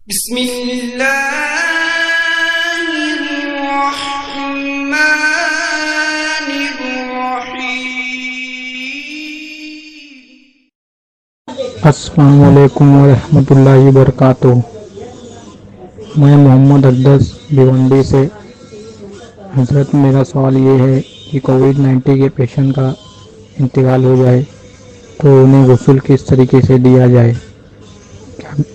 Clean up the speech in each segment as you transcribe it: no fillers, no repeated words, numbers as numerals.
अस्सलामुअलैकुम वरहमतुल्लाहि वबरकातुहू। मैं मोहम्मद अक़दस भिवंडी से। हज़रत, मेरा सवाल ये है कि कोविड-19 के पेशेंट का इंतकाल हो जाए तो उन्हें गुस्ल किस तरीके से दिया जाए?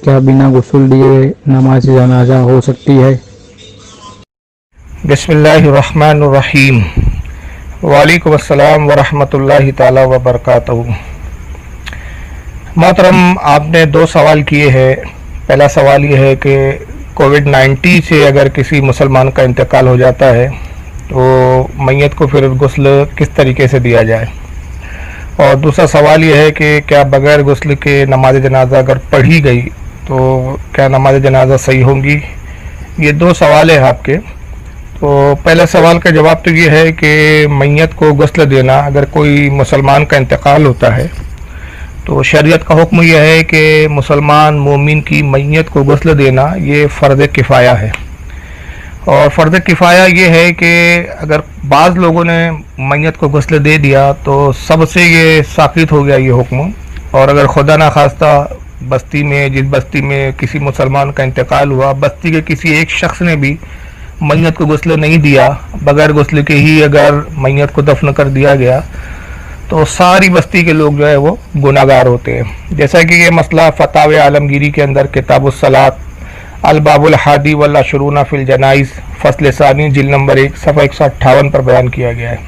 क्या बिना गुस्ल दिए नमाज जनाजा हो सकती है? बिस्मिल्लाहिर्रहमानिर्रहीम। वालेकुम अस्सलाम वरहमतुल्लाहि ताला वबरकातुहू। मोहतरम, आपने दो सवाल किए हैं। पहला सवाल ये है कि कोविड-19 से अगर किसी मुसलमान का इंतकाल हो जाता है तो मैयत को फिर गुस्ल किस तरीके से दिया जाए, और दूसरा सवाल ये है कि क्या बग़ैर गुस्ल के नमाज जनाजा अगर पढ़ी गई तो क्या नमाज जनाजा सही होंगी? ये दो सवाल है आपके। तो पहले सवाल का जवाब तो ये है कि मैयत को गुस्ल देना, अगर कोई मुसलमान का इंतकाल होता है तो शरीयत का हुक्म यह है कि मुसलमान मोमिन की मैयत को गुस्ल देना ये फ़र्ज़ किफ़ाया है। और फ़र्ज़ किफ़ाया ये है कि अगर बाज़ लोगों ने मैयत को गुस्ल दे दिया तो सबसे ये साक़ित हो गया ये हुक्म। और अगर खुदा ना खास्ता बस्ती में, जिस बस्ती में किसी मुसलमान का इंतकाल हुआ, बस्ती के किसी एक शख्स ने भी मैयत को गुस्ल नहीं दिया, बग़ैर गुस्ल के ही अगर मैयत को दफन कर दिया गया, तो सारी बस्ती के लोग जो है वो गुनाहगार होते हैं। जैसा कि ये मसला फतावे आलमगीरी के अंदर किताबुस सलात अल बाबुल हादी वल अशरूना फिल जनाइज़ फ़स्ल सानी जिल्द नंबर 1 सफ़ा 158 पर बयान किया गया है।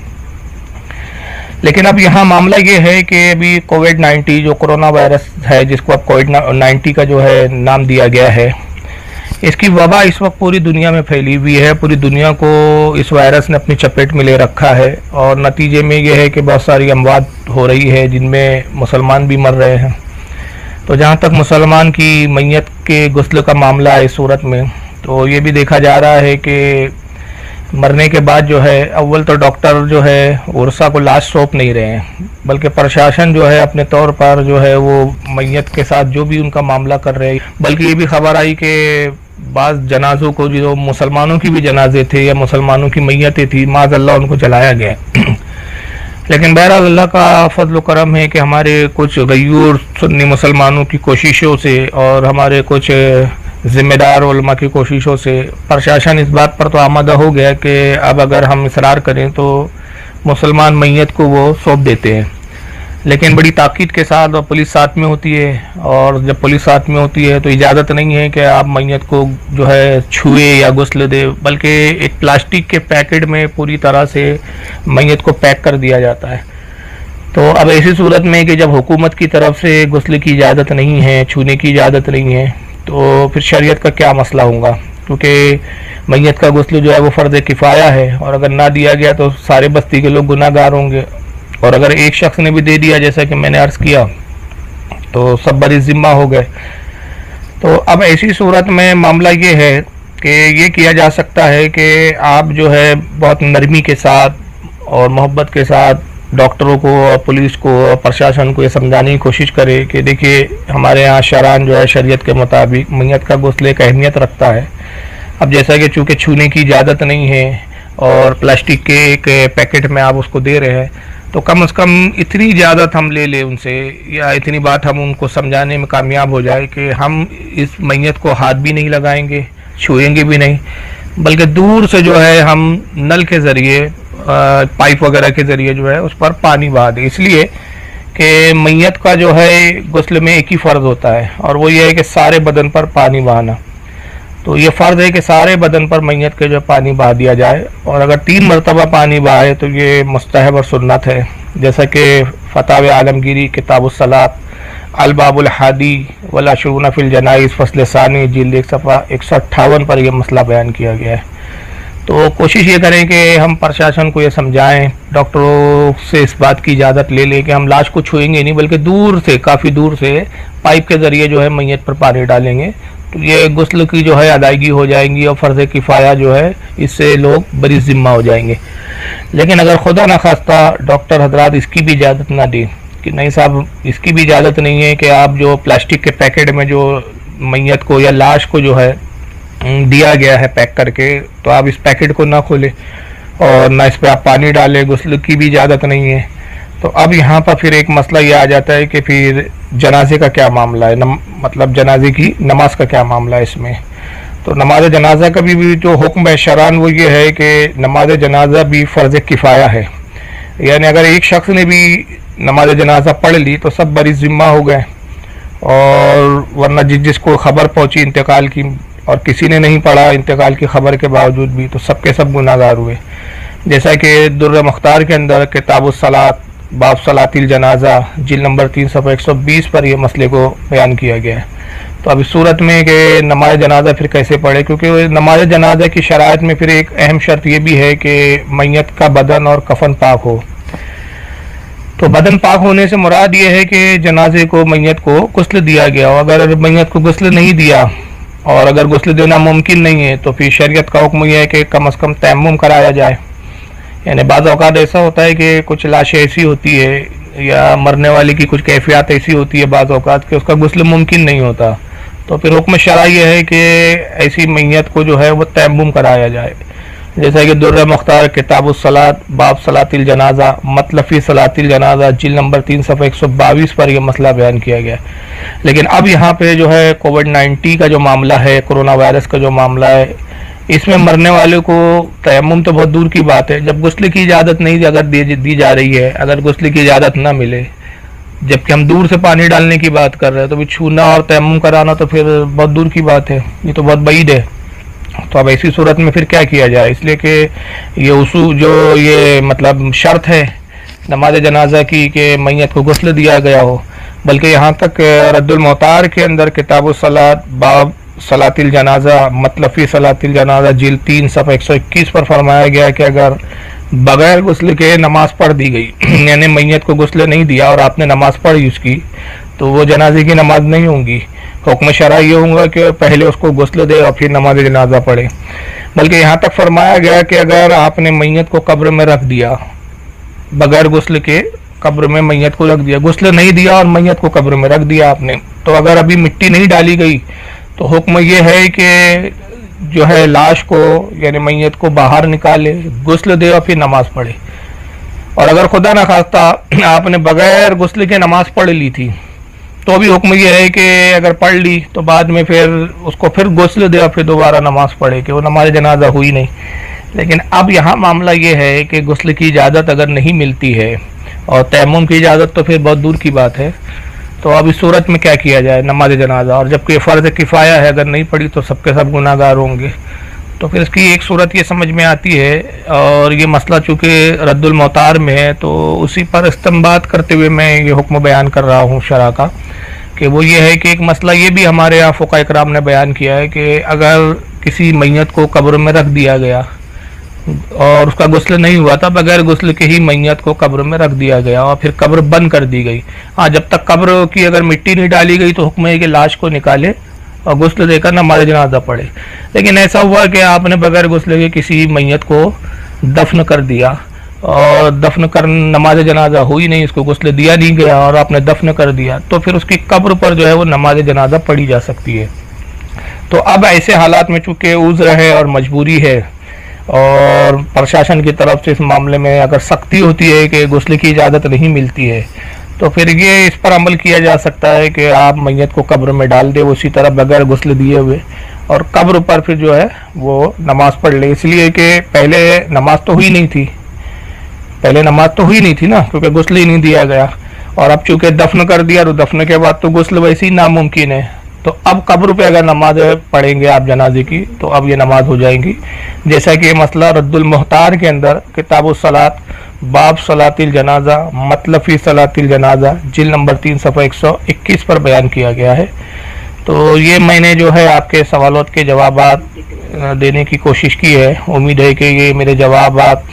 लेकिन अब यहाँ मामला ये है कि अभी कोविड-19 जो कोरोना वायरस है, जिसको अब कोविड-19 का जो है नाम दिया गया है, इसकी वबा इस वक्त पूरी दुनिया में फैली हुई है। पूरी दुनिया को इस वायरस ने अपनी चपेट में ले रखा है और नतीजे में यह है कि बहुत सारी अमवात हो रही है जिनमें मुसलमान भी मर रहे हैं। तो जहाँ तक मुसलमान की मैयत के गुस्ल का मामला है इस सूरत में, तो ये भी देखा जा रहा है कि मरने के बाद जो है अव्वल तो डॉक्टर जो है उर्सा को लाश सौंप नहीं रहे हैं, बल्कि प्रशासन जो है अपने तौर पर जो है वो मैयत के साथ जो भी उनका मामला कर रहे हैं। बल्कि ये भी खबर आई कि बाज़ जनाजों को, जो मुसलमानों की भी जनाजे थे या मुसलमानों की मैयतें थी, माज़अल्लाह उनको जलाया गया। लेकिन बहरहाल अल्लाह का फजल करम है कि हमारे कुछ गयूर सुन्नी मुसलमानों की कोशिशों से और हमारे कुछ ज़िम्मेदार उलमा की कोशिशों से प्रशासन इस बात पर तो आमादा हो गया कि अब अगर हम इसरार करें तो मुसलमान मैयत को वो सौंप देते हैं। लेकिन बड़ी ताकीद के साथ, और पुलिस साथ में होती है, और जब पुलिस साथ में होती है तो इजाज़त नहीं है कि आप मैयत को जो है छुए या गुस्ल दे, बल्कि एक प्लास्टिक के पैकेट में पूरी तरह से मैयत को पैक कर दिया जाता है। तो अब ऐसी सूरत में कि जब हुकूमत की तरफ से गुस्ल की इजाज़त नहीं है, छूने की इजाज़त नहीं है, तो फिर शरीयत का क्या मसला होगा? क्योंकि मैयत का गुस्ल जो है वो फ़र्ज़ किफ़ाया है, और अगर ना दिया गया तो सारे बस्ती के लोग गुनाहगार होंगे। और अगर एक शख्स ने भी दे दिया, जैसा कि मैंने अर्ज़ किया, तो सब बरी ज़िम्मा हो गए। तो अब ऐसी सूरत में मामला ये है कि ये किया जा सकता है कि आप जो है बहुत नरमी के साथ और मोहब्बत के साथ डॉक्टरों को और पुलिस को और प्रशासन को ये समझाने की कोशिश करें कि देखिए, हमारे यहाँ शरान जो है शरीयत के मुताबिक मैयत का गुस्ल एक अहमियत रखता है। अब जैसा कि चूँकि छूने की इजाज़त नहीं है और प्लास्टिक के एक पैकेट में आप उसको दे रहे हैं, तो कम से कम इतनी इजाज़त हम ले लें उनसे, या इतनी बात हम उनको समझाने में कामयाब हो जाए कि हम इस मैयत को हाथ भी नहीं लगाएंगे, छुएंगे भी नहीं, बल्कि दूर से जो है हम नल के ज़रिए, पाइप वगैरह के ज़रिए जो है उस पर पानी बहा दें। इसलिए कि मैयत का जो है गुस्ल में एक ही फ़र्ज़ होता है, और वो ये है कि सारे बदन पर पानी बहाना। तो ये फ़र्ज़ है कि सारे बदन पर मैयत के जो पानी बहा दिया जाए, और अगर 3 मरतबा पानी बहाए तो ये मुस्तहब और सुन्नत है। जैसा कि फतावे आलमगीरी किताबुस सलात अल बाबुल हादी वल अशरूना फिल जनाइज़ फ़स्ल सानी जिल्द 1 सफ़ा 158 पर यह मसला बयान किया गया है। तो कोशिश ये करें कि हम प्रशासन को ये समझाएं, डॉक्टरों से इस बात की इजाज़त ले लें कि हम लाश को छुएंगे नहीं, बल्कि दूर से, काफ़ी दूर से पाइप के ज़रिए जो है मैयत पर पानी डालेंगे, तो ये गुस्ल की जो है अदायगी हो जाएंगी और फ़र्ज़ किफ़ाया जो है इससे लोग बड़ी ज़िम्मा हो जाएंगे। लेकिन अगर खुदा न खास्ता डॉक्टर हजरात इसकी भी इजाज़त ना दें कि नहीं साहब, इसकी भी इजाज़त नहीं है कि आप जो प्लास्टिक के पैकेट में जो मैयत को या लाश को जो है दिया गया है पैक करके, तो आप इस पैकेट को ना खोलें और ना इस पर आप पानी डालें, गुस्ल की भी इजाज़त नहीं है। तो अब यहाँ पर फिर एक मसला ये आ जाता है कि फिर जनाजे का क्या मामला है, मतलब जनाजे की नमाज का क्या मामला है इसमें। तो नमाज जनाजा का भी जो हुक्म है शरान वो ये है कि नमाज जनाजा भी फ़र्ज़ किफ़ाया है, यानी अगर एक शख्स ने भी नमाज जनाजा पढ़ ली तो सब बरी ज़िम्मा हो गए, और वरना जिसको खबर पहुंची इंतकाल की और किसी ने नहीं पढ़ा इंतकाल की खबर के बावजूद भी, तो सबके सब गुनाहगार हुए। जैसा कि दुर्र मुख्तार के अंदर किताबुस सलात बाब सलातिल जनाजा जिल्द नंबर 3 सफ़ा 120 पर यह मसले को बयान किया गया है। तो अब इस सूरत में कि नमाज जनाजा फिर कैसे पढ़े, क्योंकि नमाज जनाजा की शराइत में फिर एक अहम शर्त यह भी है कि मैयत का बदन और कफन पाक हो। तो बदन पाक होने से मुराद ये है कि जनाजे को मैयत को गुस्ल दिया गया हो। अगर मैयत को गुस्ल नहीं दिया और अगर गुस्ल देना मुमकिन नहीं है तो फिर शरीयत का हुक्म यह है कि कम से कम तयम्मुम कराया जाए। यानी बाज़ औक़ात ऐसा होता है कि कुछ लाशें ऐसी होती है या मरने वाली की कुछ कैफियत ऐसी होती है बाज़ औक़ात कि उसका गुस्ल मुमकिन नहीं होता, तो फिर हुक्म शरई यह है कि ऐसी मैयत को जो है वो तयम्मुम कराया जाए। जैसा कि दुर्र मुख्तार किताबुस सलात बाब सलातिल जनाजा मतलब फ़ी सलातिल जनाजा जिल्द नंबर 3 सफ़ा 122 पर यह मसला बयान किया गया। लेकिन अब यहाँ पे जो है कोविड-19 का जो मामला है, कोरोना वायरस का जो मामला है, इसमें मरने वाले को तयम्मुम तो बहुत दूर की बात है, जब गुस्ल की इजाज़त नहीं अगर दी जा रही है, अगर गुस्ल की इजाज़त ना मिले, जबकि हम दूर से पानी डालने की बात कर रहे हैं, तो भी छूना और तयम्मुम कराना तो फिर बहुत दूर की बात है, ये तो बहुत बईद है। तो अब ऐसी सूरत में फिर क्या किया जाए, इसलिए कि ये उसूल जो ये मतलब शर्त है नमाज जनाजा की कि मैयत को गुस्ल दिया गया हो, बल्कि यहाँ तक रद्दुल मोहतार के अंदर किताबुस सलात बाब सलातिल जनाजा मतलब फ़ी सलातिल जनाजा जिल्द 3 सफ़ा 121 पर फरमाया गया कि अगर बगैर गुस्ल के नमाज पढ़ दी गई यानी मैयत को गुस्ल नहीं दिया और आपने नमाज पढ़ी उसकी, तो वो जनाजे की नमाज नहीं होगी। हुक्म शरई ये होगा कि पहले उसको गुस्ल दे और फिर नमाज जनाजा पढ़े। बल्कि यहाँ तक फरमाया गया कि अगर आपने मैयत को कब्र में रख दिया बगैर गुस्ल के, कब्र में मैयत को रख दिया, गुस्ल नहीं दिया और मैयत को कब्र में रख दिया आपने, तो अगर अभी मिट्टी नहीं डाली गई तो हुक्म ये है कि जो है लाश को यानी मैयत को बाहर निकाले, गुस्ल दे और फिर नमाज पढ़े। और अगर खुदा न खास्ता आपने बगैर गुस्ल के नमाज पढ़ ली थी तो भी हुक्म यह है कि अगर पढ़ ली तो बाद में फिर उसको फिर गुस्ल दे और फिर दोबारा नमाज पढ़े, कि वो नमाज जनाजा हुई नहीं। लेकिन अब यहाँ मामला ये है कि गुस्ल की इजाज़त अगर नहीं मिलती है और तयम्मुम की इजाज़त तो फिर बहुत दूर की बात है, तो अब इस सूरत में क्या किया जाए नमाज जनाजा, और जबकि फ़र्ज़ किफ़ाया है, अगर नहीं पढ़ी तो सबके सब गुनाहगार होंगे। तो फिर इसकी एक सूरत ये समझ में आती है, और ये मसला चूँकि रद्दुल मोहतार में है तो उसी पर इस्तेमाल करते हुए मैं ये हुक्म बयान कर रहा हूँ शरा का, कि वो ये है कि एक मसला ये भी हमारे यहाँ फ़ुक़हा इकराम ने बयान किया है कि अगर किसी मैयत को कब्र में रख दिया गया और उसका गुस्ल नहीं हुआ था, बगैर गुस्ल के ही मैयत को कब्र में रख दिया गया और फिर कब्र बंद कर दी गई। हाँ, जब तक कब्र की अगर मिट्टी नहीं डाली गई तो हुक्म है कि लाश को निकाले और गुस्ल देकर नमाज जनाजा पढ़े। लेकिन ऐसा हुआ कि आपने बगैर गुस्ल के किसी मैयत को दफन कर दिया और दफन कर नमाज जनाजा हुई नहीं, इसको गुस्ल दिया नहीं गया और आपने दफन कर दिया, तो फिर उसकी कब्र पर जो है वो नमाज जनाजा पढ़ी जा सकती है। तो अब ऐसे हालात में चूँकि उज़्र है और मजबूरी है और प्रशासन की तरफ से इस मामले में अगर सख्ती होती है कि गुस्ल की इजाज़त नहीं मिलती है, तो फिर ये इस पर अमल किया जा सकता है कि आप मैयत को कब्र में डाल दे उसी तरह बगैर गुस्ल दिए हुए, और कब्र पर फिर जो है वो नमाज पढ़ ले। इसलिए कि पहले नमाज तो हुई नहीं थी, पहले नमाज तो हुई नहीं थी ना, क्योंकि गुस्ल ही नहीं दिया गया, और अब चूँकि दफन कर दिया तो दफन के बाद तो गुस्ल वैसे ही नामुमकिन है। तो अब कब्र पे अगर नमाज पढ़ेंगे आप जनाजे की तो अब ये नमाज हो जाएंगी। जैसा कि ये मसला रद्दुल मोहतार के अंदर किताबुस सलात बाब सलातिल जनाजा मतलब फ़ी सलातिल जनाजा जिल्द नंबर 3 सफ़ा 121 पर बयान किया गया है। तो ये मैंने जो है आपके सवालों के जवाबात देने की कोशिश की है। उम्मीद है कि ये मेरे जवाबात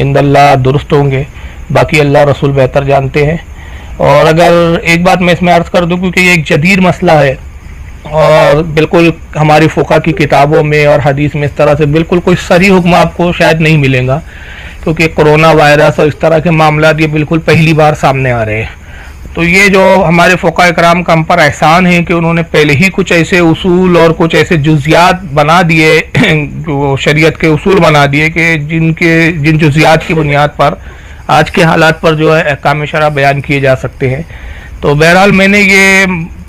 इंदल्लाह दुरुस्त होंगे, बाकी अल्लाह रसूल बेहतर जानते हैं। और अगर एक बात मैं इसमें अर्ज़ कर दूं, क्योंकि ये एक जदीद मसला है और बिल्कुल हमारी फ़ुक़हा की किताबों में और हदीस में इस तरह से बिल्कुल कोई सही हुक्म आपको शायद नहीं मिलेगा, क्योंकि कोरोना वायरस और इस तरह के मामला ये बिल्कुल पहली बार सामने आ रहे हैं। तो ये जो हमारे फ़ुक़हा इकराम का हम पर एहसान है कि उन्होंने पहले ही कुछ ऐसे उसूल और कुछ ऐसे जुज़ियात बना दिए जो शरीयत के उसूल बना दिए कि जिन जुज़ियात की बुनियाद पर आज के हालात पर जो है अहकाम शरअ बयान किए जा सकते हैं। तो बहरहाल मैंने ये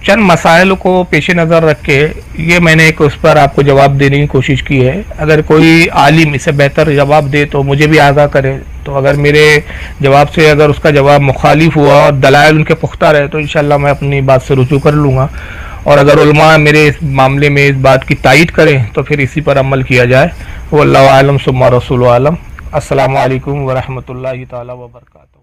चंद मसाइल को पेश नज़र रख के ये मैंने एक उस पर आपको जवाब देने की कोशिश की है। अगर कोई आलिम इसे बेहतर जवाब दे तो मुझे भी आगाह करे, तो अगर मेरे जवाब से अगर उसका जवाब मुखालिफ हुआ और दलाइल उनके पुख्ता रहे तो इंशाल्लाह मैं अपनी बात से रुजू कर लूँगा, और अगर उलमा मेरे इस मामले में इस बात की तायीद करें तो फिर इसी पर अमल किया जाए। वल्लाहु आलम सुम्मा रसूलु आलम। अस्सलामु अलैकुम व रहमतुल्लाहि तआला व बरकातहू।